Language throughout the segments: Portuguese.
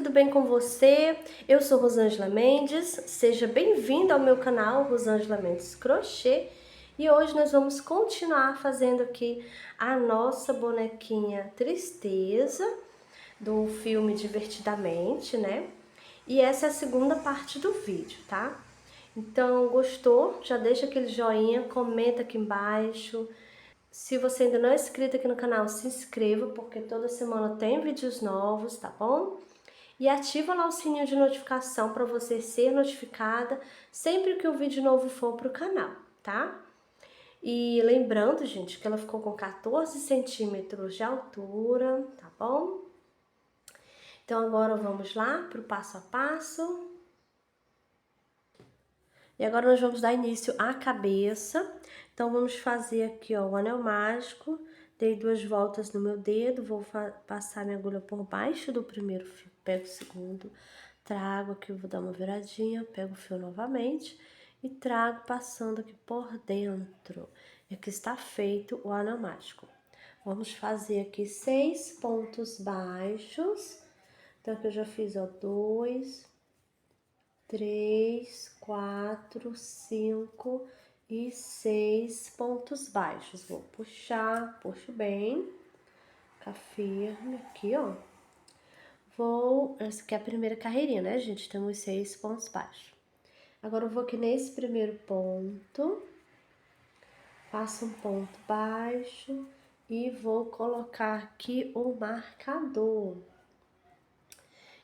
tudo bem com você? Eu sou Rosângela Mendes, seja bem-vindo ao meu canal Rosângela Mendes Crochê e hoje nós vamos continuar fazendo aqui a nossa bonequinha Tristeza do filme Divertidamente, né? E essa é a segunda parte do vídeo, tá? Então, gostou? Já deixa aquele joinha, comenta aqui embaixo. Se você ainda não é inscrito aqui no canal, se inscreva, porque toda semana tem vídeos novos, tá bom? E ativa lá o sininho de notificação para você ser notificada sempre que o vídeo novo for pro canal, tá? E lembrando, gente, que ela ficou com 14 centímetros de altura, tá bom? Então agora vamos lá pro passo a passo. E agora nós vamos dar início à cabeça. Então vamos fazer aqui, ó, o anel mágico. Dei 2 voltas no meu dedo, vou passar minha agulha por baixo do primeiro fio, pego o segundo, trago aqui, vou dar uma viradinha, pego o fio novamente e trago passando aqui por dentro. E aqui está feito o anel mágico. Vamos fazer aqui 6 pontos baixos. Então aqui eu já fiz, ó, 2, 3, 4, 5 e 6 pontos baixos. Vou puxar, puxo bem, ficar firme aqui, ó. Essa aqui é a primeira carreirinha, né, gente? Temos 6 pontos baixos. Agora eu vou aqui nesse primeiro ponto, faço um ponto baixo e vou colocar aqui o marcador.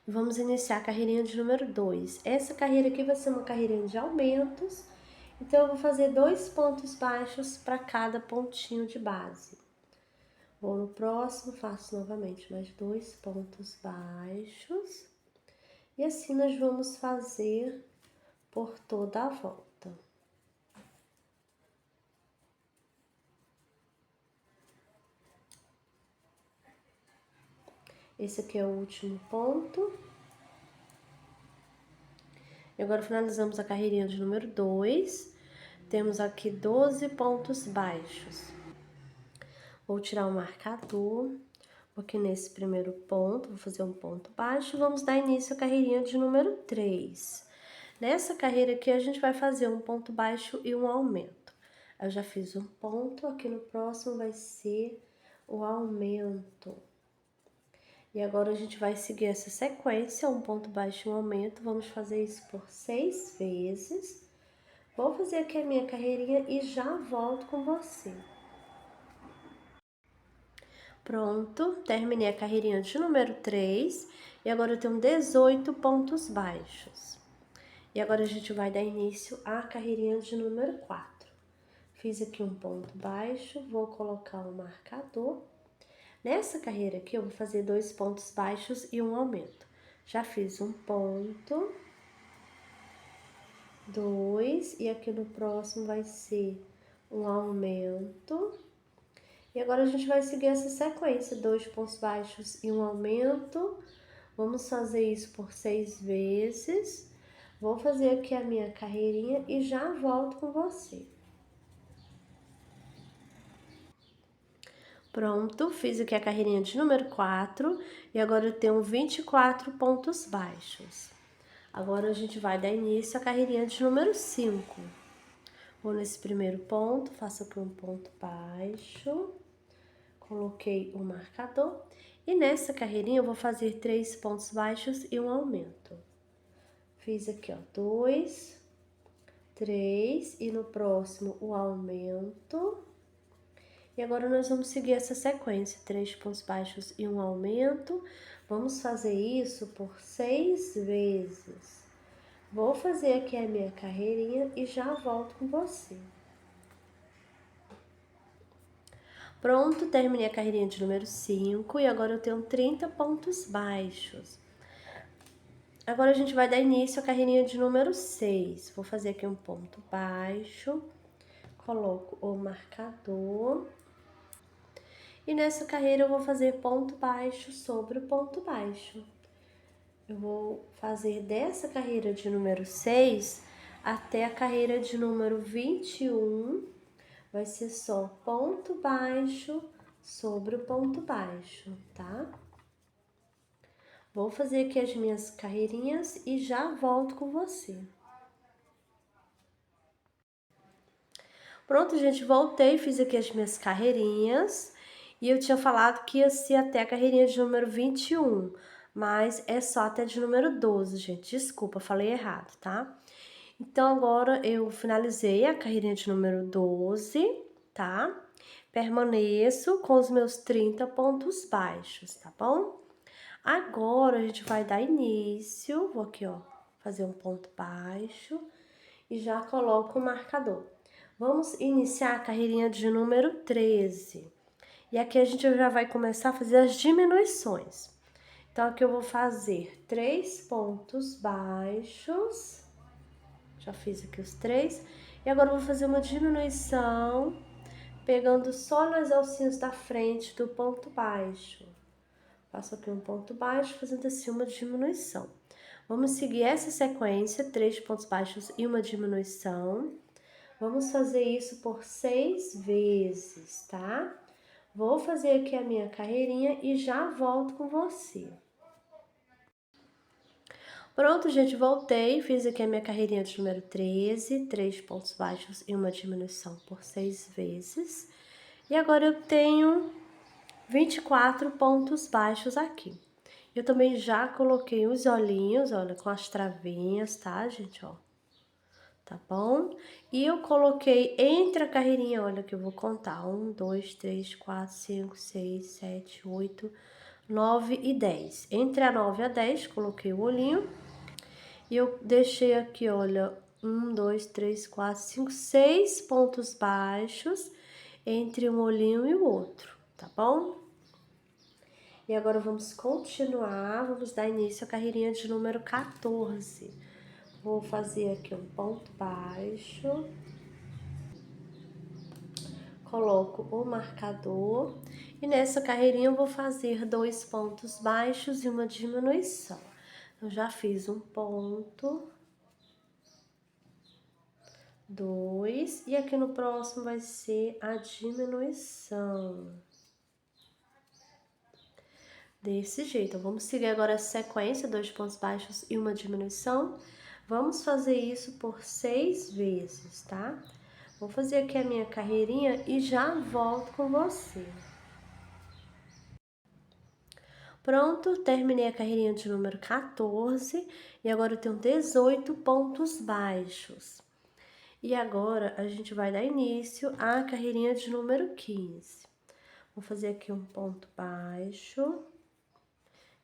Vamos iniciar a carreirinha de número 2. Essa carreira aqui vai ser uma carreirinha de aumentos, então eu vou fazer 2 pontos baixos para cada pontinho de base. Vou no próximo, faço novamente mais 2 pontos baixos. E assim nós vamos fazer por toda a volta. Esse aqui é o último ponto. E agora finalizamos a carreirinha de número 2. Temos aqui 12 pontos baixos. Vou tirar o marcador, aqui nesse primeiro ponto, vou fazer um ponto baixo, vamos dar início à carreirinha de número 3. Nessa carreira aqui, a gente vai fazer um ponto baixo e um aumento. Eu já fiz um ponto, aqui no próximo vai ser o aumento. E agora a gente vai seguir essa sequência, um ponto baixo e um aumento, vamos fazer isso por 6 vezes. Vou fazer aqui a minha carreirinha e já volto com você. Pronto, terminei a carreirinha de número 3 e agora eu tenho 18 pontos baixos. E agora a gente vai dar início à carreirinha de número 4. Fiz aqui um ponto baixo, vou colocar o marcador. Nessa carreira aqui eu vou fazer 2 pontos baixos e um aumento. Já fiz um ponto, 2, e aqui no próximo vai ser um aumento. E agora a gente vai seguir essa sequência, 2 pontos baixos e um aumento. Vamos fazer isso por 6 vezes. Vou fazer aqui a minha carreirinha e já volto com você. Pronto, fiz aqui a carreirinha de número 4 e agora eu tenho 24 pontos baixos. Agora a gente vai dar início à carreirinha de número 5. Vou nesse primeiro ponto, faço aqui um ponto baixo. Coloquei o marcador e nessa carreirinha eu vou fazer 3 pontos baixos e um aumento. Fiz aqui, ó, 2, 3 e no próximo o aumento. E agora nós vamos seguir essa sequência, 3 pontos baixos e um aumento. Vamos fazer isso por 6 vezes. Vou fazer aqui a minha carreirinha e já volto com você. Pronto, terminei a carreirinha de número 5 e agora eu tenho 30 pontos baixos. Agora a gente vai dar início à carreirinha de número 6. Vou fazer aqui um ponto baixo, coloco o marcador. E nessa carreira eu vou fazer ponto baixo sobre o ponto baixo. Eu vou fazer dessa carreira de número 6 até a carreira de número 21. Vai ser só ponto baixo sobre o ponto baixo, tá? Vou fazer aqui as minhas carreirinhas e já volto com você. Pronto, gente, voltei, fiz aqui as minhas carreirinhas. E eu tinha falado que ia ser até a carreirinha de número 21, mas é só até de número 12, gente. Desculpa, falei errado, tá? Então, agora eu finalizei a carreirinha de número 12, tá? Permaneço com os meus 30 pontos baixos, tá bom? Agora, a gente vai dar início, vou aqui, ó, fazer um ponto baixo e já coloco o marcador. Vamos iniciar a carreirinha de número 13. E aqui a gente já vai começar a fazer as diminuições. Então, aqui eu vou fazer 3 pontos baixos. Já fiz aqui os 3. E agora eu vou fazer uma diminuição, pegando só nas alcinhas da frente do ponto baixo. Faço aqui um ponto baixo, fazendo assim uma diminuição. Vamos seguir essa sequência, 3 pontos baixos e uma diminuição. Vamos fazer isso por 6 vezes, tá? Vou fazer aqui a minha carreirinha e já volto com você. Pronto, gente, voltei. Fiz aqui a minha carreirinha de número 13, 3 pontos baixos e uma diminuição por 6 vezes. E agora eu tenho 24 pontos baixos aqui. Eu também já coloquei os olhinhos, olha, com as travinhas, tá, gente, ó. Tá bom? E eu coloquei entre a carreirinha, olha que eu vou contar, 1, 2, 3, 4, 5, 6, 7, 8, 9 e 10. Entre a 9 e a 10, coloquei o olhinho. E eu deixei aqui, olha, 1, 2, 3, 4, 5, 6 pontos baixos entre um olhinho e o outro, tá bom? E agora vamos continuar, vamos dar início à carreirinha de número 14. Vou fazer aqui um ponto baixo, coloco o marcador e nessa carreirinha eu vou fazer 2 pontos baixos e uma diminuição. Eu já fiz um ponto, 2, e aqui no próximo vai ser a diminuição. Desse jeito, vamos seguir agora a sequência, 2 pontos baixos e uma diminuição. Vamos fazer isso por 6 vezes, tá? Vou fazer aqui a minha carreirinha e já volto com você. Pronto, terminei a carreirinha de número 14 e agora eu tenho 18 pontos baixos. E agora a gente vai dar início à carreirinha de número 15. Vou fazer aqui um ponto baixo,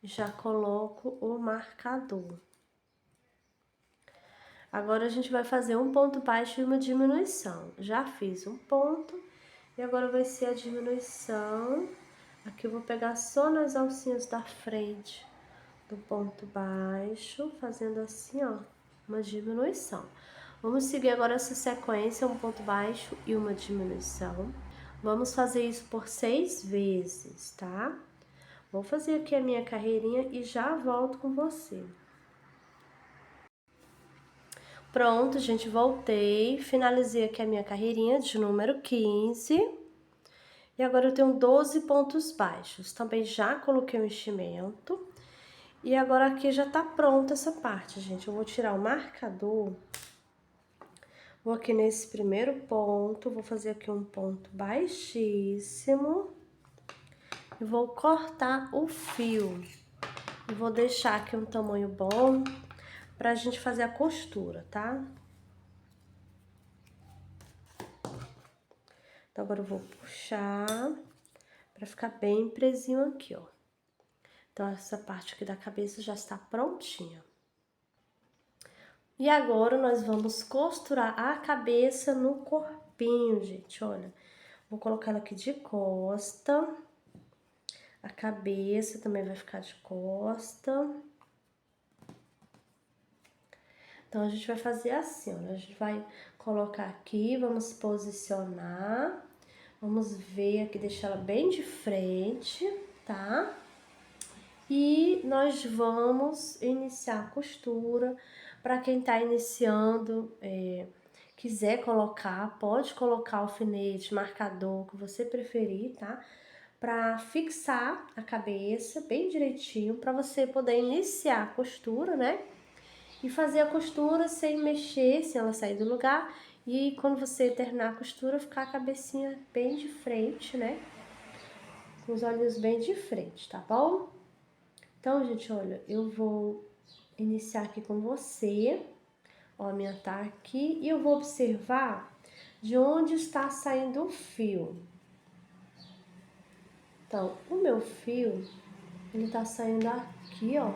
já coloco o marcador. Agora a gente vai fazer um ponto baixo e uma diminuição. Já fiz um ponto e agora vai ser a diminuição. Aqui eu vou pegar só nas alcinhas da frente do ponto baixo, fazendo assim, ó, uma diminuição. Vamos seguir agora essa sequência, um ponto baixo e uma diminuição. Vamos fazer isso por 6 vezes, tá? Vou fazer aqui a minha carreirinha e já volto com você. Pronto, gente, voltei, finalizei aqui a minha carreirinha de número 15. E agora eu tenho 12 pontos baixos. Também já coloquei o enchimento. E agora aqui já tá pronta essa parte, gente. Eu vou tirar o marcador. Vou aqui nesse primeiro ponto, vou fazer aqui um ponto baixíssimo. E vou cortar o fio. E vou deixar aqui um tamanho bom pra gente fazer a costura, tá? Então, agora eu vou puxar pra ficar bem presinho aqui, ó. Então, essa parte aqui da cabeça já está prontinha. E agora, nós vamos costurar a cabeça no corpinho, gente, olha. Vou colocar ela aqui de costa. A cabeça também vai ficar de costa. Então, a gente vai fazer assim, olha. A gente vai colocar aqui, vamos posicionar. Vamos ver aqui, deixar ela bem de frente, tá? E nós vamos iniciar a costura. Para quem tá iniciando, quiser colocar, pode colocar alfinete, marcador, o que você preferir, tá? para fixar a cabeça bem direitinho, para você poder iniciar a costura, né? E fazer a costura sem mexer, sem ela sair do lugar. E quando você terminar a costura, ficar a cabecinha bem de frente, né? Com os olhos bem de frente, tá bom? Então, gente, olha, eu vou iniciar aqui com você, ó, a minha tá aqui, e eu vou observar de onde está saindo o fio. Então, o meu fio, ele tá saindo aqui, ó,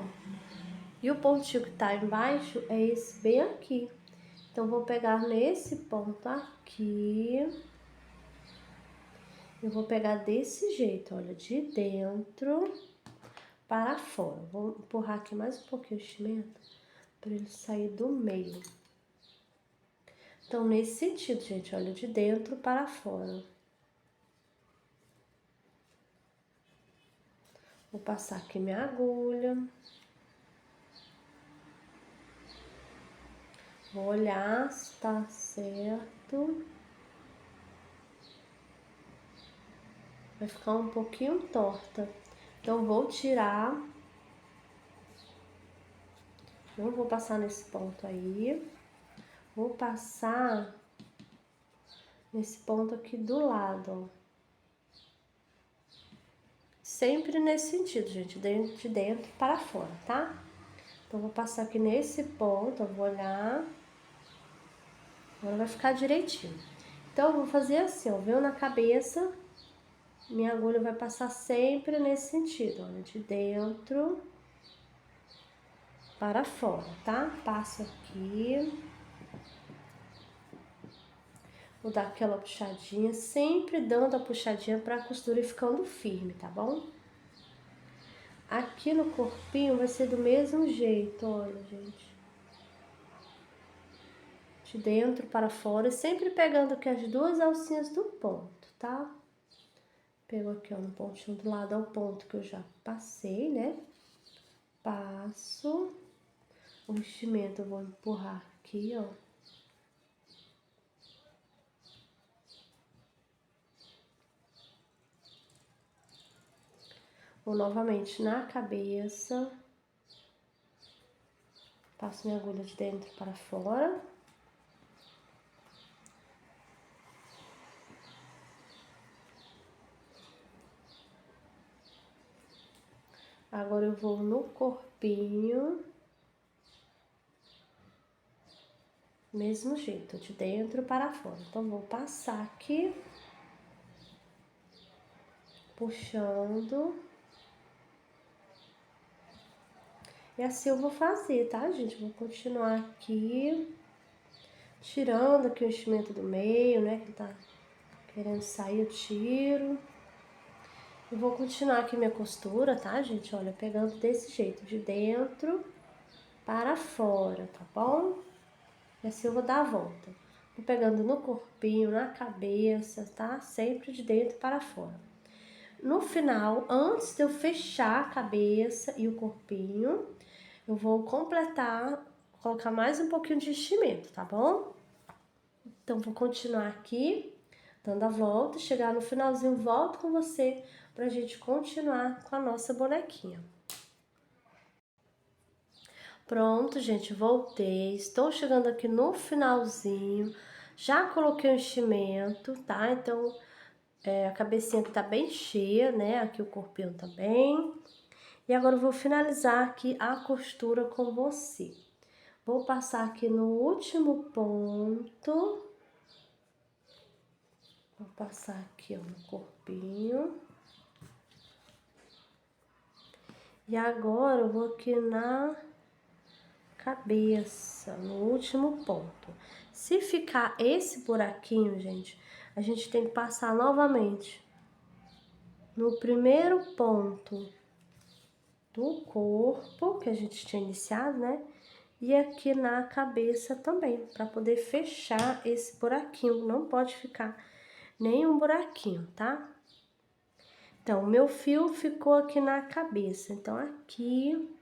e o pontinho que tá embaixo é esse bem aqui. Então, vou pegar nesse ponto aqui, eu vou pegar desse jeito, olha, de dentro para fora. Vou empurrar aqui mais um pouquinho o enchimento para ele sair do meio. Então, nesse sentido, gente, olha, de dentro para fora. Vou passar aqui minha agulha. Vou olhar se tá certo. Vai ficar um pouquinho torta. Então, vou tirar. Não vou passar nesse ponto aí. Vou passar nesse ponto aqui do lado, ó. Sempre nesse sentido, gente, de dentro para fora, tá? Então, vou passar aqui nesse ponto, eu vou olhar. Agora vai ficar direitinho. Então, eu vou fazer assim, ó, veio na cabeça, minha agulha vai passar sempre nesse sentido, olha, de dentro para fora, tá? Passo aqui. Vou dar aquela puxadinha, sempre dando a puxadinha para a costura ir ficando firme, tá bom? Aqui no corpinho vai ser do mesmo jeito, olha, gente. De dentro para fora, sempre pegando aqui as duas alcinhas do ponto, tá? Pego aqui, ó, no pontinho do lado ao ponto que eu já passei, né? Passo. O enchimento eu vou empurrar aqui, ó. Vou novamente na cabeça. Passo minha agulha de dentro para fora. Agora eu vou no corpinho. Mesmo jeito, de dentro para fora. Então, vou passar aqui. Puxando. E assim eu vou fazer, tá, gente? Vou continuar aqui. Tirando aqui o enchimento do meio, né? Que tá querendo sair, eu tiro. E vou continuar aqui minha costura, tá, gente? Olha, pegando desse jeito, de dentro para fora, tá bom? E assim eu vou dar a volta. Vou pegando no corpinho, na cabeça, tá? Sempre de dentro para fora. No final, antes de eu fechar a cabeça e o corpinho, eu vou completar, colocar mais um pouquinho de enchimento, tá bom? Então, vou continuar aqui, dando a volta, chegar no finalzinho, volto com você pra gente continuar com a nossa bonequinha. Pronto, gente, voltei. Estou chegando aqui no finalzinho. Já coloquei o enchimento, tá? Então, a cabecinha aqui tá bem cheia, né? Aqui o corpinho também. E agora eu vou finalizar aqui a costura com você. Vou passar aqui no último ponto. Vou passar aqui, ó, no corpinho. E agora eu vou aqui na cabeça, no último ponto. Se ficar esse buraquinho, gente, a gente tem que passar novamente no primeiro ponto do corpo, que a gente tinha iniciado, né? E aqui na cabeça também, para poder fechar esse buraquinho. Não pode ficar nenhum buraquinho, tá? Então, o meu fio ficou aqui na cabeça. Então, aqui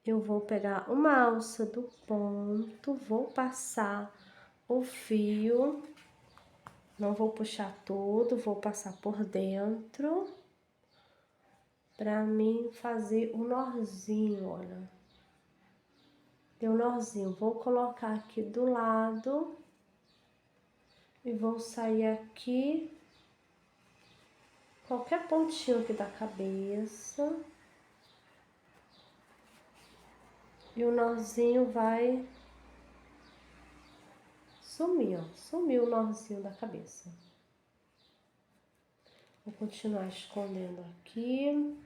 eu vou pegar uma alça do ponto, vou passar o fio Não vou puxar tudo, vou passar por dentro pra mim fazer o nozinho, olha. Deu nozinho, vou colocar aqui do lado e vou sair aqui qualquer pontinho aqui da cabeça. E o nozinho vai sumir, ó. Sumiu o nozinho da cabeça. Vou continuar escondendo aqui.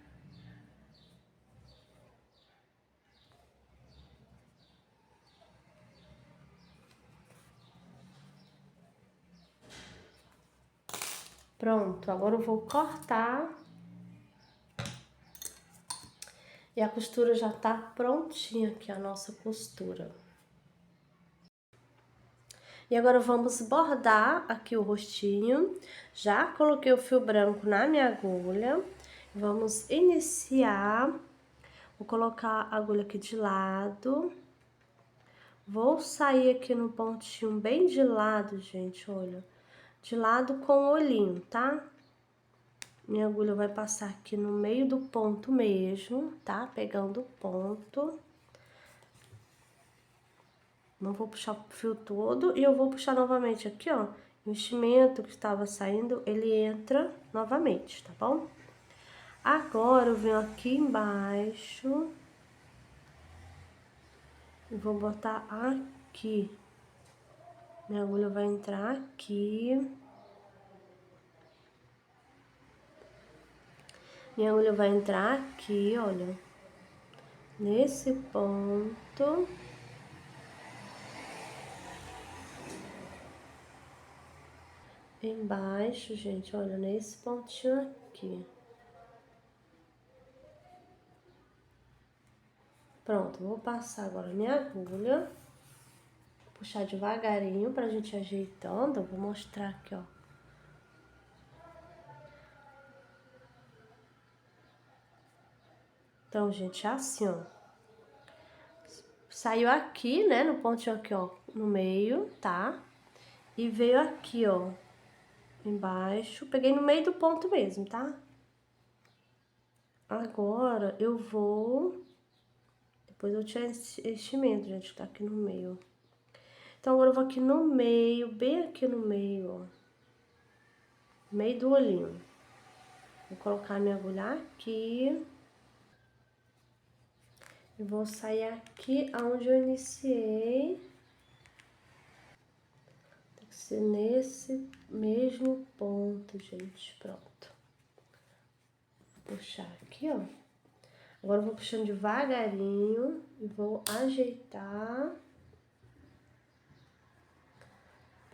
Pronto, agora eu vou cortar. E a costura já tá prontinha aqui, a nossa costura. E agora vamos bordar aqui o rostinho. Já coloquei o fio branco na minha agulha. Vamos iniciar. Vou colocar a agulha aqui de lado. Vou sair aqui no pontinho bem de lado, gente, olha. De lado com o olhinho, tá? Minha agulha vai passar aqui no meio do ponto mesmo, tá? Pegando o ponto. Não vou puxar o fio todo e eu vou puxar novamente aqui, ó. O enchimento que estava saindo, ele entra novamente, tá bom? Agora eu venho aqui embaixo e vou botar aqui. Minha agulha vai entrar aqui. Minha agulha vai entrar aqui, olha. Nesse ponto. Embaixo, gente, olha, nesse pontinho aqui. Pronto, vou passar agora minha agulha. Puxar devagarinho pra gente ajeitando. Eu vou mostrar aqui, ó. Então, gente, é assim, ó. Saiu aqui, né, no pontinho aqui, ó, no meio, tá? E veio aqui, ó, embaixo. Peguei no meio do ponto mesmo, tá? Agora, eu vou... Depois eu tiro esse enchimento, gente, que tá aqui no meio. Então, agora eu vou aqui no meio, bem aqui no meio, ó. Meio do olhinho. Vou colocar minha agulha aqui. E vou sair aqui aonde eu iniciei. Tem que ser nesse mesmo ponto, gente. Pronto. Vou puxar aqui, ó. Agora eu vou puxando devagarinho e vou ajeitar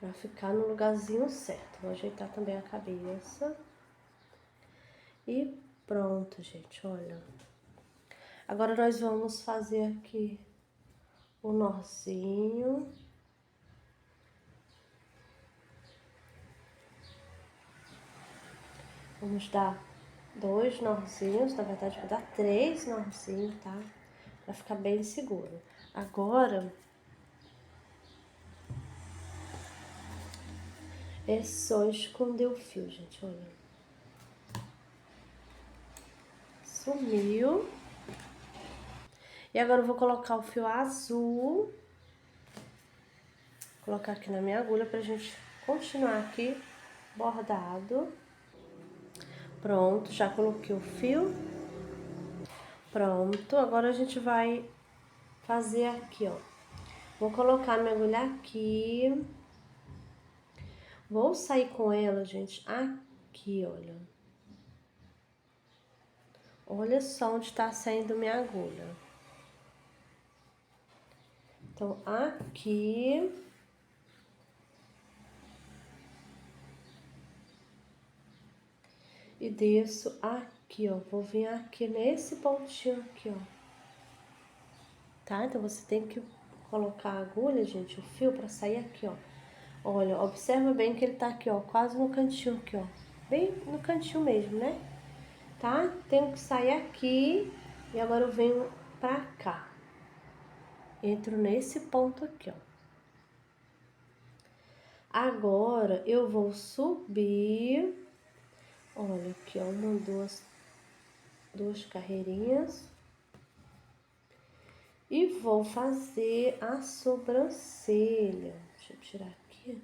pra ficar no lugarzinho certo. Vou ajeitar também a cabeça. E pronto, gente, olha. Agora nós vamos fazer aqui o nozinho. Vamos dar 2 nozinhos, na verdade vou dar 3 nozinhos, tá? Pra ficar bem seguro. Agora, é só esconder o fio, gente, olha. Sumiu. E agora eu vou colocar o fio azul. Vou colocar aqui na minha agulha pra gente continuar aqui bordado. Pronto, já coloquei o fio. Pronto, agora a gente vai fazer aqui, ó. Vou colocar minha agulha aqui. Vou sair com ela, gente, aqui, olha. Olha só onde tá saindo minha agulha. Então, aqui. E desço aqui, ó. Vou vir aqui nesse pontinho aqui, ó. Tá? Então, você tem que colocar a agulha, gente, o fio pra sair aqui, ó. Olha, observa bem que ele tá aqui, ó, quase no cantinho aqui, ó. Bem no cantinho mesmo, né? Tá? Tenho que sair aqui e agora eu venho pra cá. Entro nesse ponto aqui, ó. Agora, eu vou subir, olha aqui, ó, uma, duas carreirinhas. E vou fazer a sobrancelha. Deixa eu tirar aqui.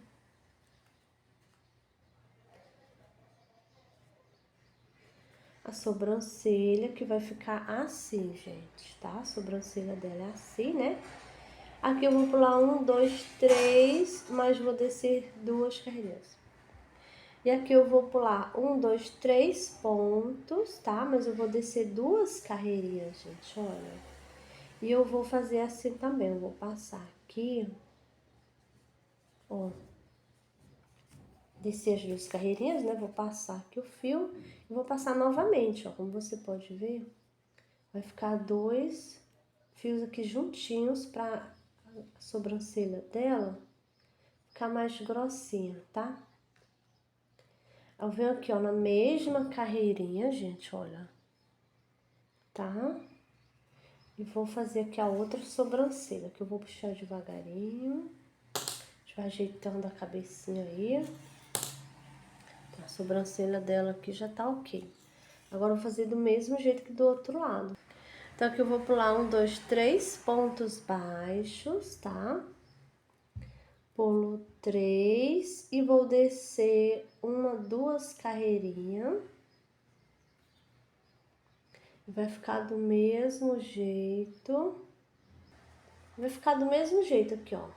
A sobrancelha que vai ficar assim, gente, tá? A sobrancelha dela é assim, né? Aqui eu vou pular 1, 2, 3, mas vou descer 2 carreiras. E aqui eu vou pular 1, 2, 3 pontos, tá? Mas eu vou descer 2 carreirinhas, gente, olha. E eu vou fazer assim também, eu vou passar aqui, ó. Descer as 2 carreirinhas, né? Vou passar aqui o fio e vou passar novamente, ó. Como você pode ver, vai ficar 2 fios aqui juntinhos pra a sobrancelha dela ficar mais grossinha, tá? Eu venho aqui, ó, na mesma carreirinha, gente, olha, tá? E vou fazer aqui a outra sobrancelha, que eu vou puxar devagarinho. A gente vai ajeitando a cabecinha aí. A sobrancelha dela aqui já tá ok. Agora eu vou fazer do mesmo jeito que do outro lado. Então aqui eu vou pular 1, 2, 3 pontos baixos, tá? Pulo 3 e vou descer 1, 2 carreirinhas. Vai ficar do mesmo jeito. Vai ficar do mesmo jeito aqui, ó.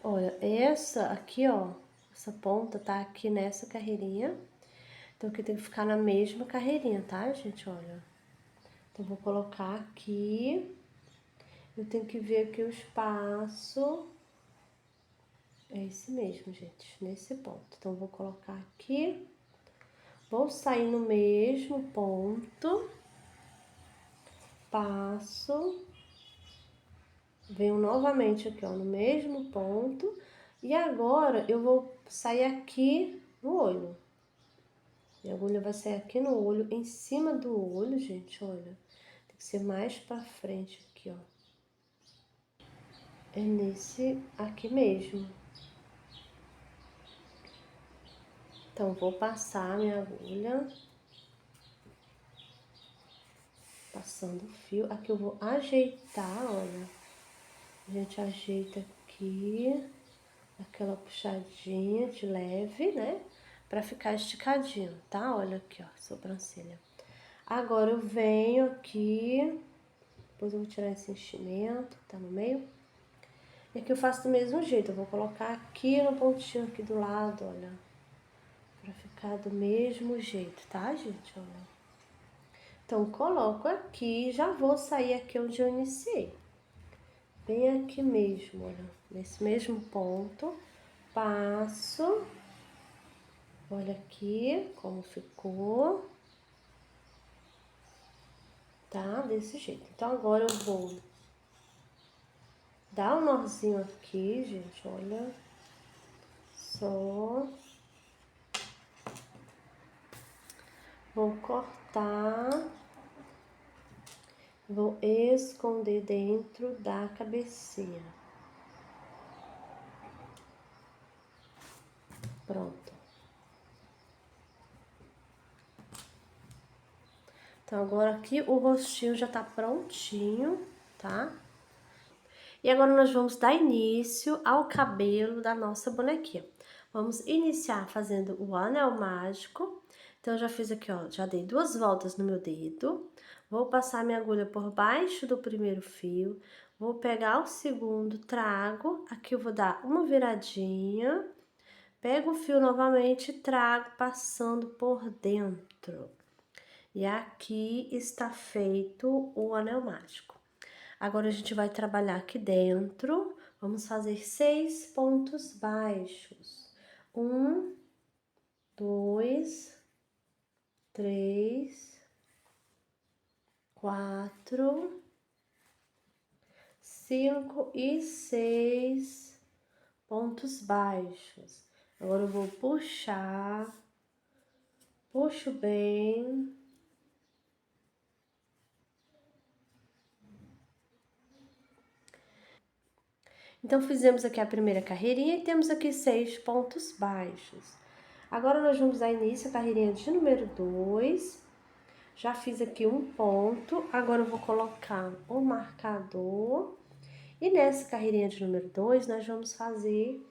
Olha, essa aqui, ó, essa ponta tá aqui nessa carreirinha. Então aqui tem que ficar na mesma carreirinha, tá, gente? Olha. Então vou colocar aqui. Eu tenho que ver aqui o espaço. É esse mesmo, gente, nesse ponto. Então vou colocar aqui. Vou sair no mesmo ponto. Passo. Venho novamente aqui, ó, no mesmo ponto. E agora eu vou sair aqui no olho. Minha agulha vai sair aqui no olho, em cima do olho, gente, olha. Tem que ser mais pra frente aqui, ó. É nesse aqui mesmo. Então, vou passar a minha agulha. Passando o fio. Aqui eu vou ajeitar, olha. A gente ajeita aqui. Aquela puxadinha de leve, né? Pra ficar esticadinho, tá? Olha aqui, ó, sobrancelha. Agora eu venho aqui. Depois eu vou tirar esse enchimento, tá no meio. E aqui eu faço do mesmo jeito. Eu vou colocar aqui no pontinho aqui do lado, olha. Pra ficar do mesmo jeito, tá, gente? Olha. Então, coloco aqui e já vou sair aqui onde eu iniciei. Bem aqui mesmo, olha. Nesse mesmo ponto. Passo. Olha aqui como ficou. Tá? Desse jeito. Então, agora eu vou dar um nozinho aqui, gente, olha. Só. Vou cortar. Vou esconder dentro da cabecinha. Pronto. Então, agora aqui o rostinho já tá prontinho, tá? E agora nós vamos dar início ao cabelo da nossa bonequinha. Vamos iniciar fazendo o anel mágico. Então, eu já fiz aqui, ó, já dei 2 voltas no meu dedo. Vou passar minha agulha por baixo do primeiro fio. Vou pegar o segundo, trago. Aqui eu vou dar uma viradinha. Pego o fio novamente e trago passando por dentro. E aqui está feito o anel mágico. Agora a gente vai trabalhar aqui dentro. Vamos fazer 6 pontos baixos. 1, 2, 3, 4, 5 e 6 pontos baixos. Agora eu vou puxar, puxo bem. Então, fizemos aqui a primeira carreirinha e temos aqui 6 pontos baixos. Agora, nós vamos dar início à carreirinha de número 2. Já fiz aqui um ponto, agora eu vou colocar o marcador. E nessa carreirinha de número 2, nós vamos fazer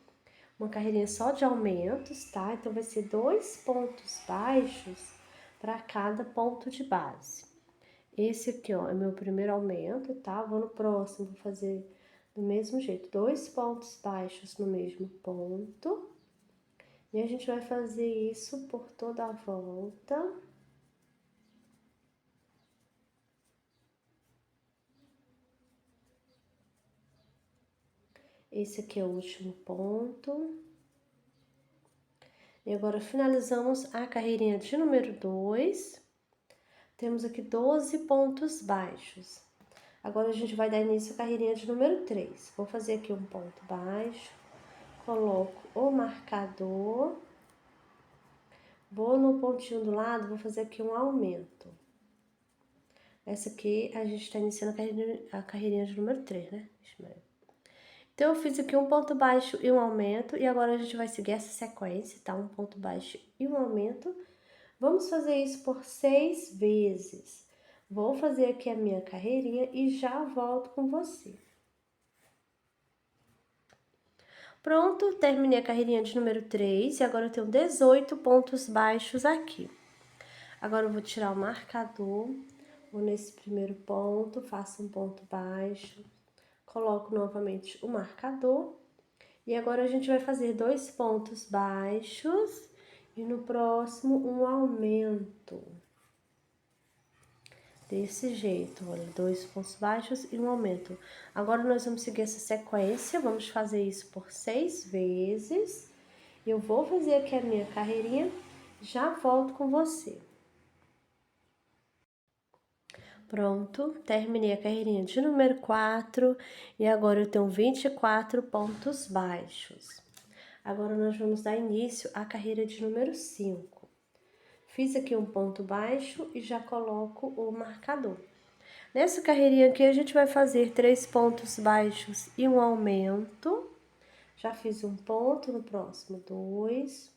uma carreirinha só de aumentos, tá? Então, vai ser 2 pontos baixos para cada ponto de base. Esse aqui, ó, é meu primeiro aumento, tá? Vou no próximo, vou fazer do mesmo jeito, 2 pontos baixos no mesmo ponto. E a gente vai fazer isso por toda a volta. Esse aqui é o último ponto. E agora finalizamos a carreirinha de número 2. Temos aqui 12 pontos baixos. Agora a gente vai dar início à carreirinha de número 3. Vou fazer aqui um ponto baixo, coloco o marcador, vou no pontinho do lado, vou fazer aqui um aumento. Essa aqui a gente está iniciando a carreirinha de número 3, né? Então, eu fiz aqui um ponto baixo e um aumento, e agora a gente vai seguir essa sequência, tá? Um ponto baixo e um aumento. Vamos fazer isso por 6 vezes. Vou fazer aqui a minha carreirinha e já volto com você. Pronto, terminei a carreirinha de número 3 e agora eu tenho 18 pontos baixos aqui. Agora eu vou tirar o marcador, vou nesse primeiro ponto, faço um ponto baixo, coloco novamente o marcador e agora a gente vai fazer 2 pontos baixos e no próximo um aumento. Desse jeito, olha, 2 pontos baixos e um aumento. Agora nós vamos seguir essa sequência, vamos fazer isso por 6 vezes. Eu vou fazer aqui a minha carreirinha, já volto com você. Pronto, terminei a carreirinha de número 4 e agora eu tenho 24 pontos baixos. Agora nós vamos dar início à carreira de número 5. Fiz aqui um ponto baixo e já coloco o marcador. Nessa carreirinha aqui a gente vai fazer 3 pontos baixos e um aumento. Já fiz um ponto, no próximo 2,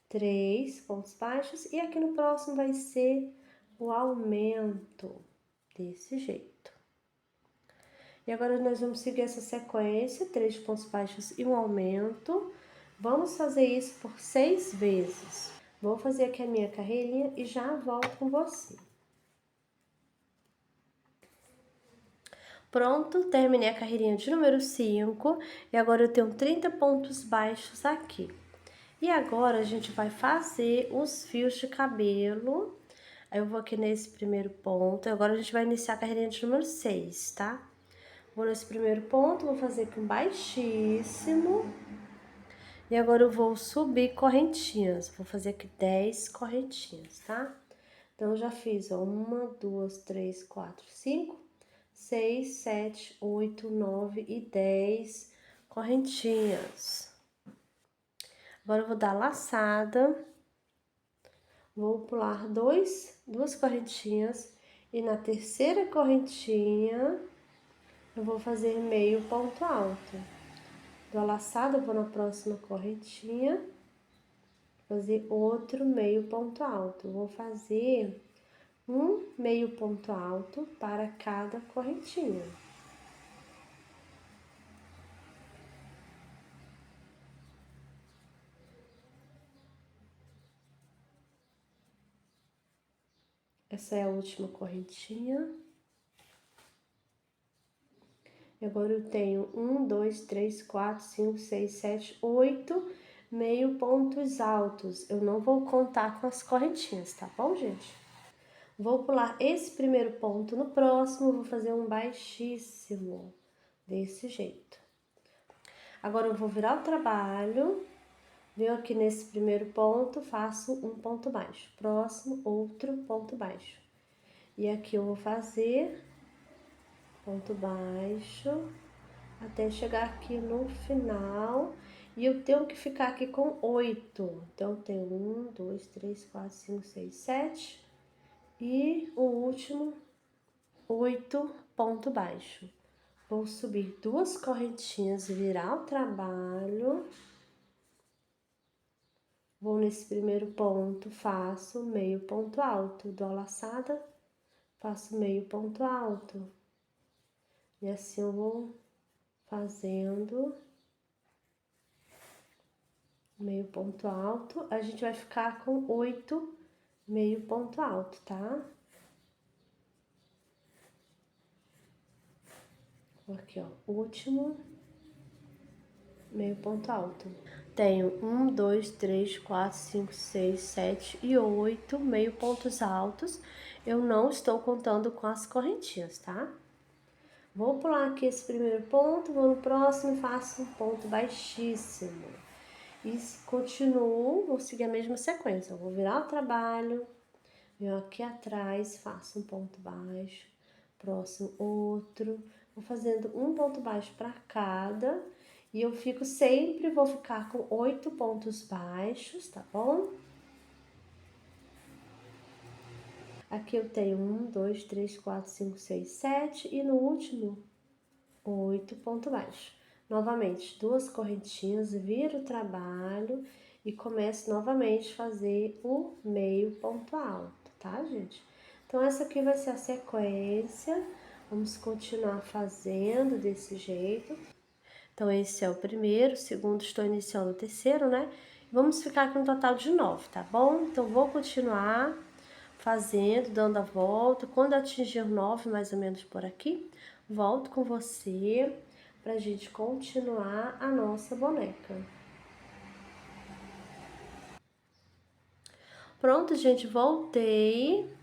3 pontos baixos e aqui no próximo vai ser o aumento, desse jeito. E agora nós vamos seguir essa sequência, 3 pontos baixos e um aumento. Vamos fazer isso por 6 vezes. Vou fazer aqui a minha carreirinha e já volto com você. Pronto, terminei a carreirinha de número 5 e agora eu tenho 30 pontos baixos aqui. E agora a gente vai fazer os fios de cabelo. Aí eu vou aqui nesse primeiro ponto, agora a gente vai iniciar a carreirinha de número 6, tá? Vou nesse primeiro ponto, vou fazer aqui um baixíssimo. E agora eu vou subir correntinhas, vou fazer aqui 10 correntinhas, tá? Então, eu já fiz, ó, 1, 2, 3, 4, 5, 6, 7, 8, 9 e 10 correntinhas. Agora eu vou dar laçada, vou pular duas correntinhas e na terceira correntinha eu vou fazer meio ponto alto. Dou a laçada, vou na próxima correntinha, fazer outro meio ponto alto. Vou fazer um meio ponto alto para cada correntinha. Essa é a última correntinha. E agora eu tenho 1, 2, 3, 4, 5, 6, 7, 8 meio pontos altos. Eu não vou contar com as correntinhas, tá bom, gente? Vou pular esse primeiro ponto, no próximo vou fazer um baixíssimo, desse jeito. Agora eu vou virar o trabalho, venho aqui nesse primeiro ponto, faço um ponto baixo. Próximo, outro ponto baixo. E aqui eu vou fazer ponto baixo, até chegar aqui no final. E eu tenho que ficar aqui com 8. Então, eu tenho 1, 2, 3, 4, 5, 6, 7. E o último, 8 ponto baixo. Vou subir 2 correntinhas, virar o trabalho. Vou nesse primeiro ponto, faço meio ponto alto, dou a laçada, faço meio ponto alto. E assim eu vou fazendo meio ponto alto. A gente vai ficar com 8 meio ponto alto, tá? Aqui, ó, último meio ponto alto. Tenho 1, 2, 3, 4, 5, 6, 7 e 8 meio pontos altos. Eu não estou contando com as correntinhas, tá? Vou pular aqui esse primeiro ponto, vou no próximo e faço um ponto baixíssimo. E continuo, vou seguir a mesma sequência. Eu vou virar o trabalho, venho aqui atrás, faço um ponto baixo, próximo outro. Vou fazendo um ponto baixo para cada. E eu fico sempre, vou ficar com 8 pontos baixos, tá bom? Aqui eu tenho 1, 2, 3, 4, 5, 6, 7 e no último 8 pontos baixos. Novamente, 2 correntinhas, viro o trabalho e começo novamente a fazer o meio ponto alto, tá, gente? Então, essa aqui vai ser a sequência. Vamos continuar fazendo desse jeito. Então, esse é o primeiro, o segundo, estou iniciando o terceiro, né? Vamos ficar aqui um total de 9, tá bom? Então, vou continuar fazendo, dando a volta. Quando atingir 9, mais ou menos por aqui, volto com você pra gente continuar a nossa boneca. Pronto, gente, voltei.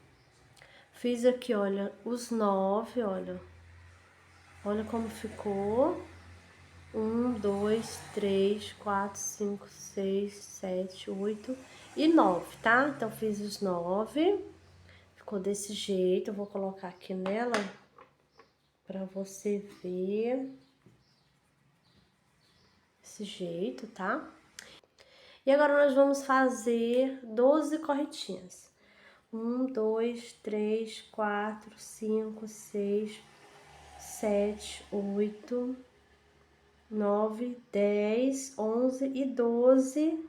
Fiz aqui, olha, os 9, olha. Olha como ficou. 1, 2, 3, 4, 5, 6, 7, 8 e 9, tá? Então, fiz os 9. Ficou desse jeito. Eu vou colocar aqui nela pra você ver. Desse jeito, tá? E agora nós vamos fazer 12 correntinhas. 1, 2, 3, 4, 5, 6, 7, 8, 9, 10, 11 e 12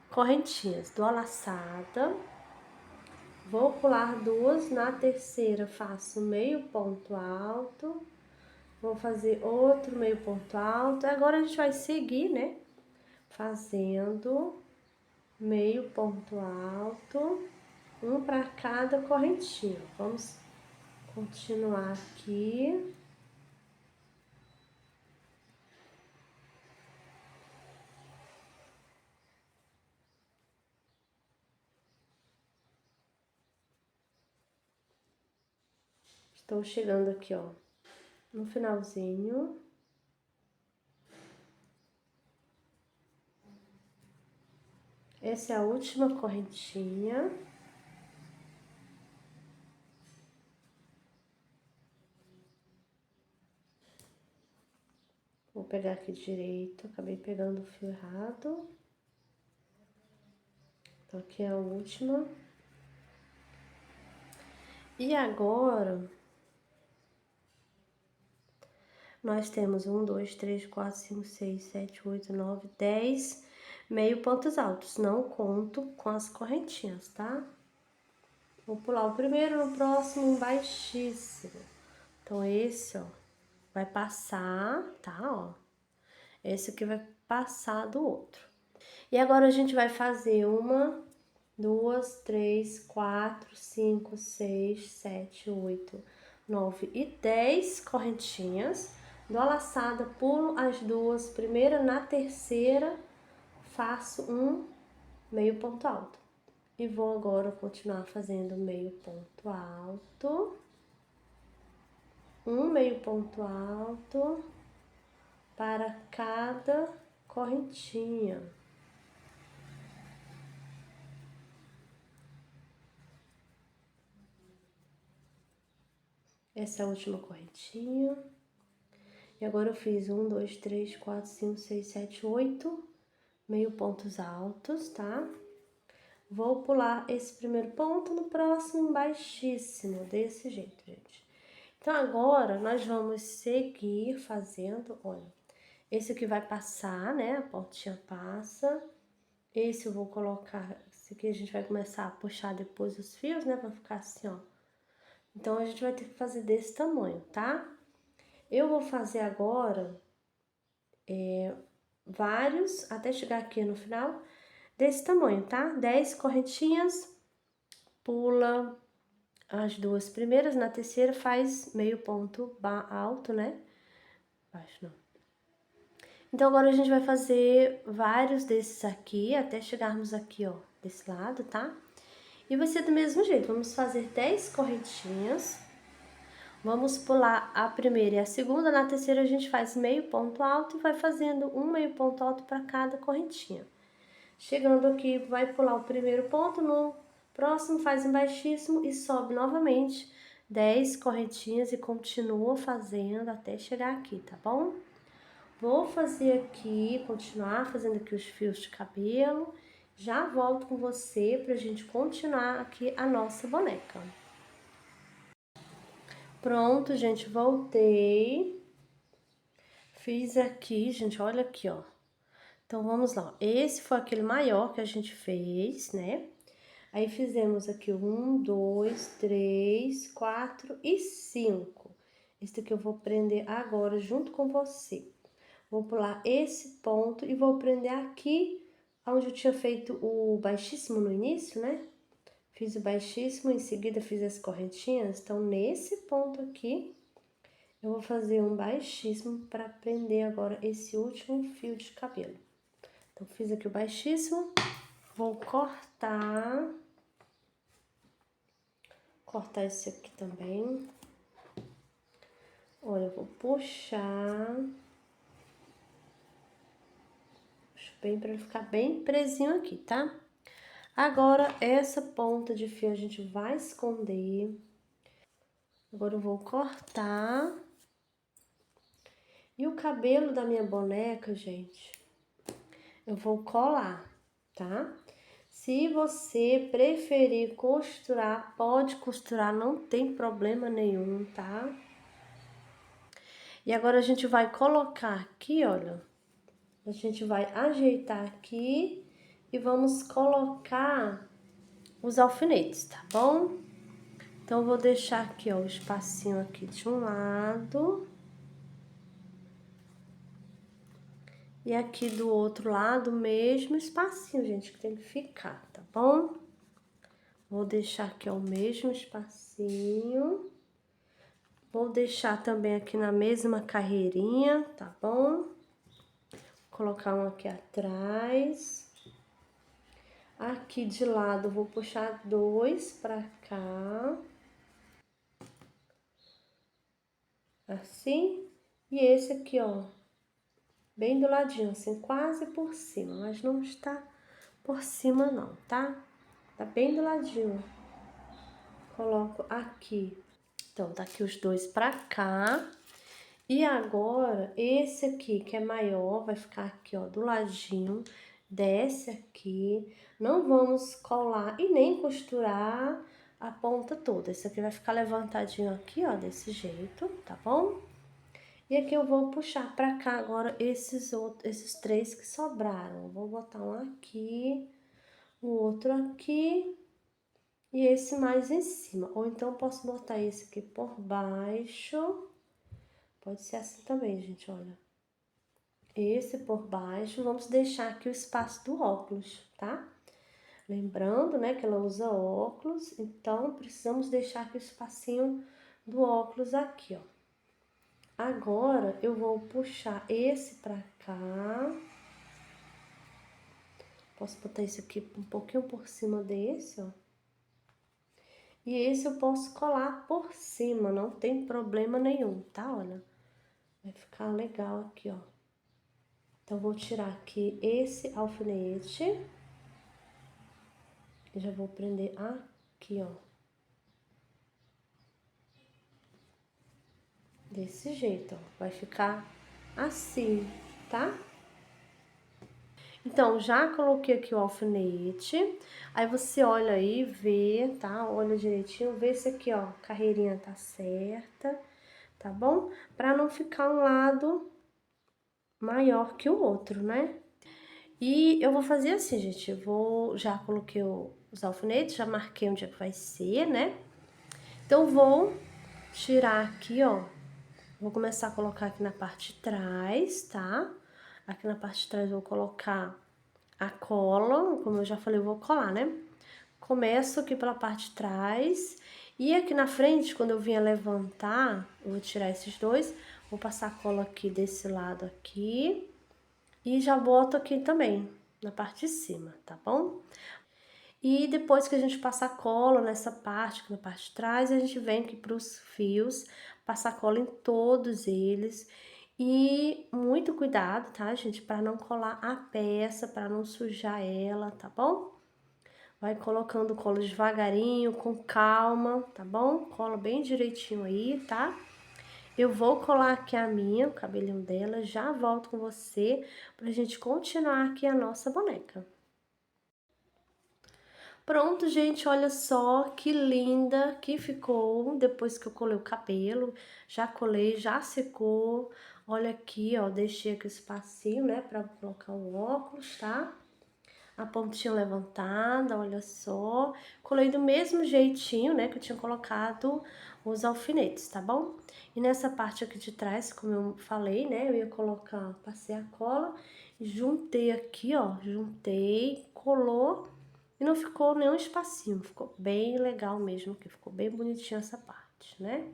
correntinhas. Dou a laçada, vou pular 2, na terceira faço meio ponto alto, vou fazer outro meio ponto alto. Agora a gente vai seguir, né? Fazendo meio ponto alto, um para cada correntinha. Vamos continuar aqui. Estou chegando aqui, ó, no finalzinho. Essa é a última correntinha. Vou pegar aqui direito, acabei pegando o fio errado. Então, aqui é a última. E agora, nós temos 1, 2, 3, 4, 5, 6, 7, 8, 9, 10 meio pontos altos. Não conto com as correntinhas, tá? Vou pular o primeiro, no próximo um baixíssimo. Então, esse, ó, vai passar, tá, ó. Esse aqui vai passar do outro. E agora a gente vai fazer uma, 2, 3, 4, 5, 6, 7, 8, 9 e 10 correntinhas. Dou a laçada, pulo as duas, primeira, na terceira, faço um meio ponto alto. E vou agora continuar fazendo meio ponto alto. Um meio ponto alto para cada correntinha. Essa é a última correntinha. E agora eu fiz 1, 2, 3, 4, 5, 6, 7, 8 meio pontos altos, tá? Vou pular esse primeiro ponto, no próximo baixíssimo, desse jeito, gente. Então, agora, nós vamos seguir fazendo, olha, esse aqui vai passar, né, a pontinha passa. Esse eu vou colocar, esse aqui a gente vai começar a puxar depois os fios, né, vai ficar assim, ó. Então, a gente vai ter que fazer desse tamanho, tá? Eu vou fazer agora vários, até chegar aqui no final, desse tamanho, tá? 10 correntinhas, pula as duas primeiras, na terceira faz meio ponto alto, né? Baixo não. Então, agora a gente vai fazer vários desses aqui, até chegarmos aqui, ó, desse lado, tá? E vai ser do mesmo jeito, vamos fazer 10 correntinhas. Vamos pular a primeira e a segunda, na terceira a gente faz meio ponto alto e vai fazendo um meio ponto alto para cada correntinha. Chegando aqui, vai pular o primeiro ponto, no próximo faz um baixíssimo e sobe novamente 10 correntinhas e continua fazendo até chegar aqui, tá bom? Vou fazer aqui, continuar fazendo aqui os fios de cabelo, já volto com você pra gente continuar aqui a nossa boneca. Pronto, gente, voltei. Fiz aqui, gente, olha aqui, ó. Então, vamos lá. Esse foi aquele maior que a gente fez, né? Aí, fizemos aqui 1, 2, 3, 4 e 5. Esse aqui eu vou prender agora junto com você. Vou pular esse ponto e vou prender aqui, onde eu tinha feito o baixíssimo no início, né? Fiz o baixíssimo, em seguida fiz as correntinhas. Então, nesse ponto aqui, eu vou fazer um baixíssimo para prender agora esse último fio de cabelo. Então, fiz aqui o baixíssimo, vou cortar esse aqui também. Olha, eu vou puxar. Puxo bem para ele ficar bem presinho aqui, tá? Agora, essa ponta de fio a gente vai esconder. Agora, eu vou cortar. E o cabelo da minha boneca, gente, eu vou colar, tá? Se você preferir costurar, pode costurar, não tem problema nenhum, tá? E agora a gente vai colocar aqui, olha, a gente vai ajeitar aqui e vamos colocar os alfinetes, tá bom? Então, eu vou deixar aqui, ó, o espacinho aqui de um lado. E aqui do outro lado, o mesmo espacinho, gente, que tem que ficar, tá bom? Vou deixar aqui, ó, o mesmo espacinho. Vou deixar também aqui na mesma carreirinha, tá bom? Vou colocar um aqui atrás. Aqui de lado, vou puxar 2 pra cá. Assim. E esse aqui, ó, bem do ladinho, assim, quase por cima, mas não está por cima não, tá? Tá bem do ladinho. Coloco aqui. Então, tá aqui os dois pra cá. E agora, esse aqui, que é maior, vai ficar aqui, ó, do ladinho. Desce aqui. Não vamos colar e nem costurar a ponta toda. Esse aqui vai ficar levantadinho aqui, ó, desse jeito, tá bom? E aqui eu vou puxar pra cá agora esses 3 que sobraram. Vou botar um aqui, o outro aqui e esse mais em cima. Ou então, posso botar esse aqui por baixo. Pode ser assim também, gente, olha. Esse por baixo. Vamos deixar aqui o espaço do óculos, tá? Lembrando, né, que ela usa óculos. Então, precisamos deixar aqui o espacinho do óculos aqui, ó. Agora, eu vou puxar esse pra cá. Posso botar esse aqui um pouquinho por cima desse, ó. E esse eu posso colar por cima, não tem problema nenhum, tá? Olha, vai ficar legal aqui, ó. Então, vou tirar aqui esse alfinete. E já vou prender aqui, ó. Desse jeito, ó. Vai ficar assim, tá? Então, já coloquei aqui o alfinete. Aí, você olha aí, vê, tá? Olha direitinho, vê se aqui, ó, a carreirinha tá certa. tá bom? Pra não ficar um lado maior que o outro, né? E eu vou fazer assim, gente, já coloquei os alfinetes, já marquei onde é que vai ser, né? Então, vou tirar aqui, ó, vou começar a colocar aqui na parte de trás, tá? Aqui na parte de trás eu vou colocar a cola, como eu já falei, eu vou colar, né? Começo aqui pela parte de trás e aqui na frente, quando eu vier levantar, eu vou tirar esses dois, vou passar a cola aqui desse lado aqui e já boto aqui também, na parte de cima, tá bom? E depois que a gente passar cola nessa parte, aqui na parte de trás, a gente vem aqui para os fios, passar cola em todos eles. E muito cuidado, tá, gente? Para não colar a peça, para não sujar ela, tá bom? Vai colocando cola devagarinho, com calma, tá bom? Cola bem direitinho aí, tá? Eu vou colar aqui a minha, o cabelinho dela, já volto com você pra gente continuar aqui a nossa boneca. Pronto, gente, olha só que linda que ficou depois que eu colei o cabelo. Já colei, já secou. Olha aqui, ó, deixei aqui o espacinho, né, pra colocar o óculos, tá? A pontinha levantada, olha só. Colei do mesmo jeitinho, né, que eu tinha colocado os alfinetes, tá bom? E nessa parte aqui de trás, como eu falei, né, eu ia colocar, passei a cola, juntei aqui, ó, juntei, colou. E não ficou nenhum espacinho, ficou bem legal mesmo, que ficou bem bonitinho essa parte, né?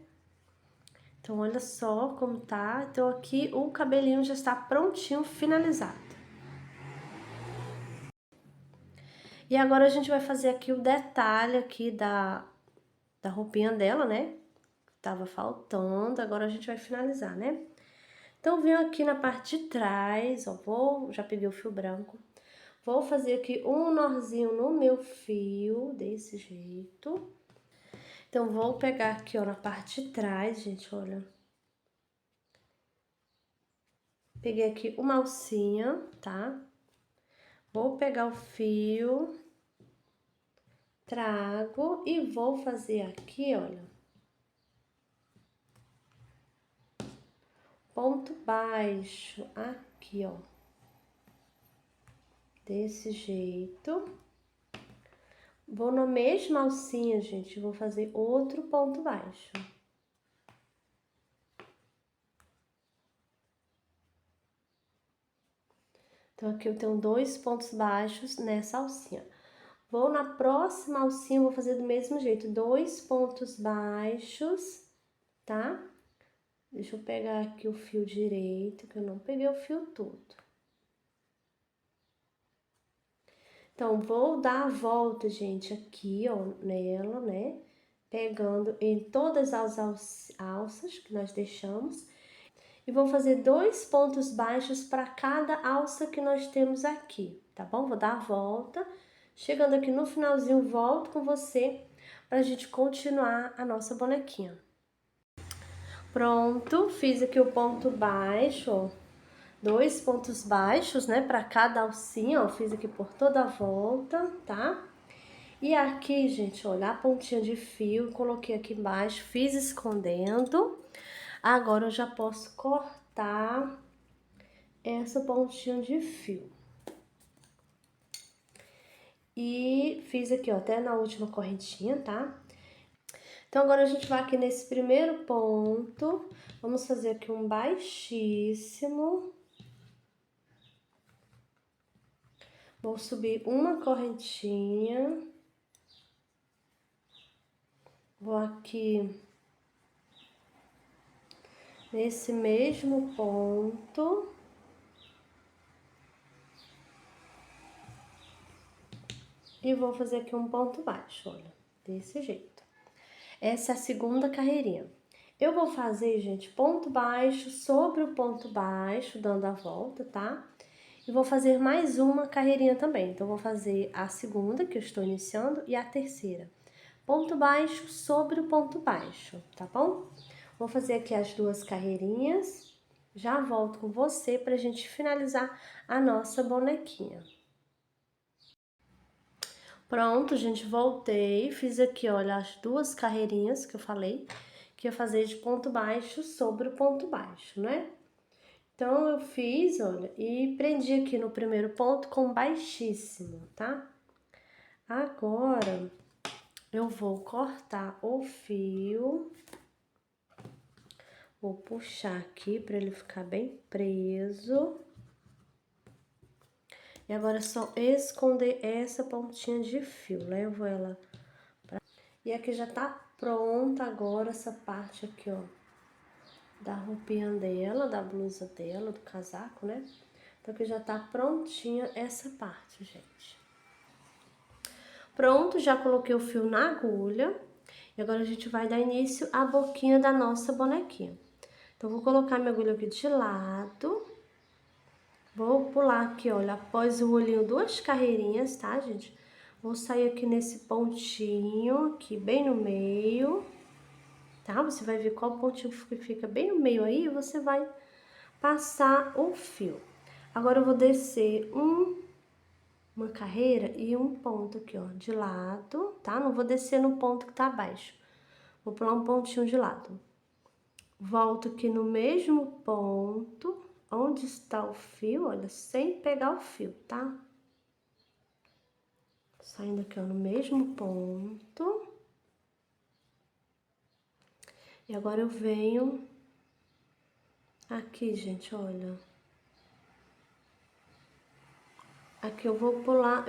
Então, olha só como tá. Então, aqui o cabelinho já está prontinho, finalizado. E agora a gente vai fazer aqui o detalhe aqui da roupinha dela, né? Tava faltando, agora a gente vai finalizar, né? Então, venho aqui na parte de trás, ó, já peguei o fio branco. Vou fazer aqui um nozinho no meu fio, desse jeito. Então, vou pegar aqui, ó, na parte de trás, gente, olha. Peguei aqui uma alcinha, tá? Vou pegar o fio, trago e vou fazer aqui, olha. Ponto baixo, aqui, ó. Desse jeito. Vou na mesma alcinha, gente, vou fazer outro ponto baixo. Então, aqui eu tenho 2 pontos baixos nessa alcinha. Vou na próxima alcinha, vou fazer do mesmo jeito, 2 pontos baixos, tá? Deixa eu pegar aqui o fio direito, que eu não peguei o fio todo. Então, vou dar a volta, gente, aqui, ó, nela, né? Pegando em todas as alças que nós deixamos. E vou fazer 2 pontos baixos para cada alça que nós temos aqui, tá bom? Vou dar a volta. Chegando aqui no finalzinho, volto com você pra gente continuar a nossa bonequinha. Pronto, fiz aqui o ponto baixo, ó. 2 pontos baixos, né, para cada alcinha, ó, fiz aqui por toda a volta, tá? E aqui, gente, olha, a pontinha de fio, coloquei aqui embaixo, fiz escondendo. Agora eu já posso cortar essa pontinha de fio. E fiz aqui, ó, até na última correntinha, tá? Então, agora a gente vai aqui nesse primeiro ponto, vamos fazer aqui um baixíssimo. Vou subir uma correntinha. Vou aqui nesse mesmo ponto. E vou fazer aqui um ponto baixo, olha, desse jeito. Essa é a segunda carreirinha. Eu vou fazer, gente, ponto baixo sobre o ponto baixo, dando a volta, tá? E vou fazer mais uma carreirinha também. Então, vou fazer a segunda, que eu estou iniciando, e a terceira. Ponto baixo sobre o ponto baixo, tá bom? Vou fazer aqui as 2 carreirinhas. Já volto com você pra gente finalizar a nossa bonequinha. Pronto, gente, voltei. Fiz aqui, olha, as 2 carreirinhas que eu falei, que ia fazer de ponto baixo sobre o ponto baixo, né? Então, eu fiz, olha, e prendi aqui no primeiro ponto com baixíssimo, tá? Agora, eu vou cortar o fio, vou puxar aqui para ele ficar bem preso. E agora é só esconder essa pontinha de fio, levo ela pra... E aqui já tá pronta agora essa parte aqui, ó, da roupinha dela, da blusa dela, do casaco, né? Então aqui já tá prontinha essa parte, gente. Pronto, já coloquei o fio na agulha. E agora a gente vai dar início à boquinha da nossa bonequinha. Então, vou colocar minha agulha aqui de lado. Vou pular aqui, olha, após o olhinho, 2 carreirinhas, tá, gente? Vou sair aqui nesse pontinho, aqui bem no meio, tá? Você vai ver qual pontinho que fica bem no meio aí, você vai passar o fio. Agora eu vou descer uma carreira e um ponto aqui, ó, de lado, tá? Não vou descer no ponto que tá abaixo. Vou pular um pontinho de lado. Volto aqui no mesmo ponto, onde está o fio, olha, sem pegar o fio, tá? Saindo aqui, ó, no mesmo ponto. E agora eu venho aqui, gente, olha. Aqui eu vou pular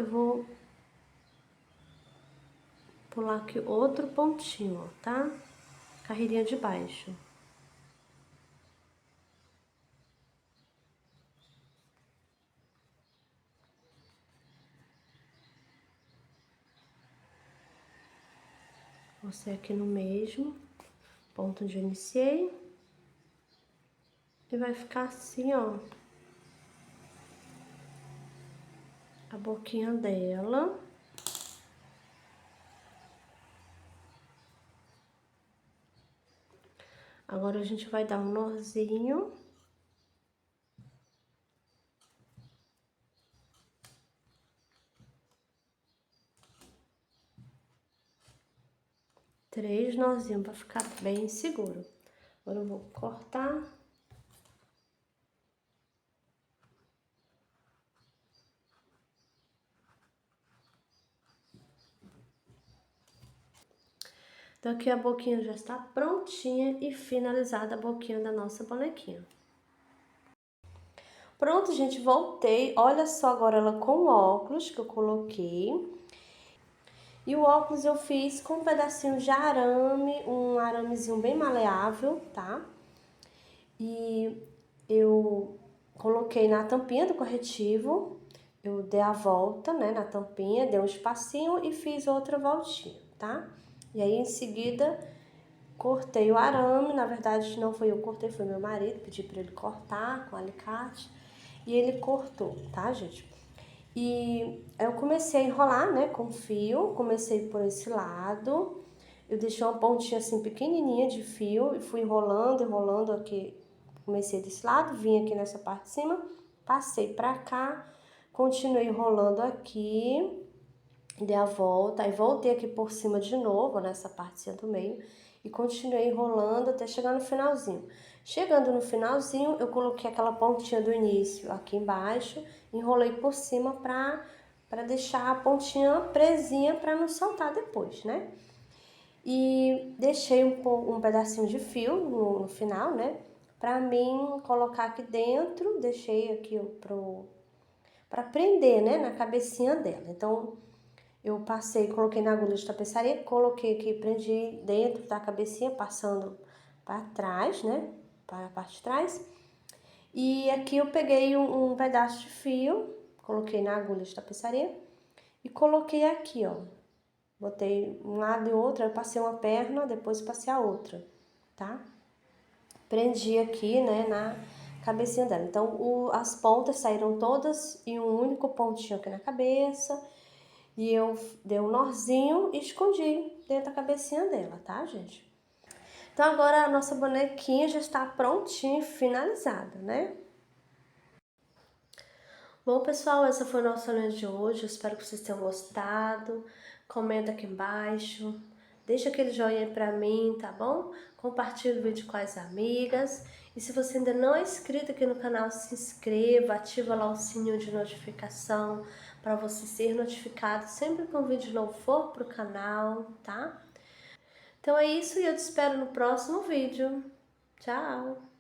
aqui outro pontinho, ó, tá? Carreirinha de baixo. Você aqui no mesmo ponto onde eu iniciei. E vai ficar assim, ó. A boquinha dela. Agora a gente vai dar um nozinho. Três nozinhos para ficar bem seguro. Agora eu vou cortar. Então, aqui a boquinha já está prontinha e finalizada a boquinha da nossa bonequinha. Pronto, gente, voltei. Olha só agora ela com o óculos que eu coloquei. E o óculos eu fiz com um pedacinho de arame, um aramezinho bem maleável, tá? E eu coloquei na tampinha do corretivo, eu dei a volta, né, na tampinha, dei um espacinho e fiz outra voltinha, tá? E aí, em seguida, cortei o arame, na verdade não foi eu que cortei, foi meu marido, pedi para ele cortar com alicate e ele cortou, tá, gente? E eu comecei a enrolar, né, com fio, comecei por esse lado, eu deixei uma pontinha assim pequenininha de fio e fui enrolando, enrolando aqui, comecei desse lado, vim aqui nessa parte de cima, passei pra cá, continuei enrolando aqui, dei a volta, aí voltei aqui por cima de novo, nessa partezinha do meio, e continuei enrolando até chegar no finalzinho. Chegando no finalzinho, eu coloquei aquela pontinha do início aqui embaixo, enrolei por cima pra deixar a pontinha presinha pra não soltar depois, né? E deixei um pedacinho de fio no final, né? Pra mim colocar aqui dentro, deixei aqui pra prender, né? Na cabecinha dela. Então, eu passei, coloquei na agulha de tapeçaria, coloquei aqui, prendi dentro da cabecinha, passando para trás, né? Para a parte de trás. E aqui eu peguei um pedaço de fio, coloquei na agulha de tapeçaria e coloquei aqui, ó. Botei um lado e outro, aí eu passei uma perna, depois passei a outra, tá? Prendi aqui, né, na cabecinha dela. Então, as pontas saíram todas em um único pontinho aqui na cabeça. E eu dei um nozinho e escondi dentro da cabecinha dela, tá, gente? Então, agora a nossa bonequinha já está prontinha e finalizada, né? Bom, pessoal, essa foi a nossa aula de hoje. Eu espero que vocês tenham gostado. Comenta aqui embaixo. deixa aquele joinha pra mim, tá bom? Compartilha o vídeo com as amigas. E se você ainda não é inscrito aqui no canal, se inscreva, ativa lá o sininho de notificação para você ser notificado sempre que um vídeo novo for pro canal, tá? Então é isso e eu te espero no próximo vídeo. Tchau!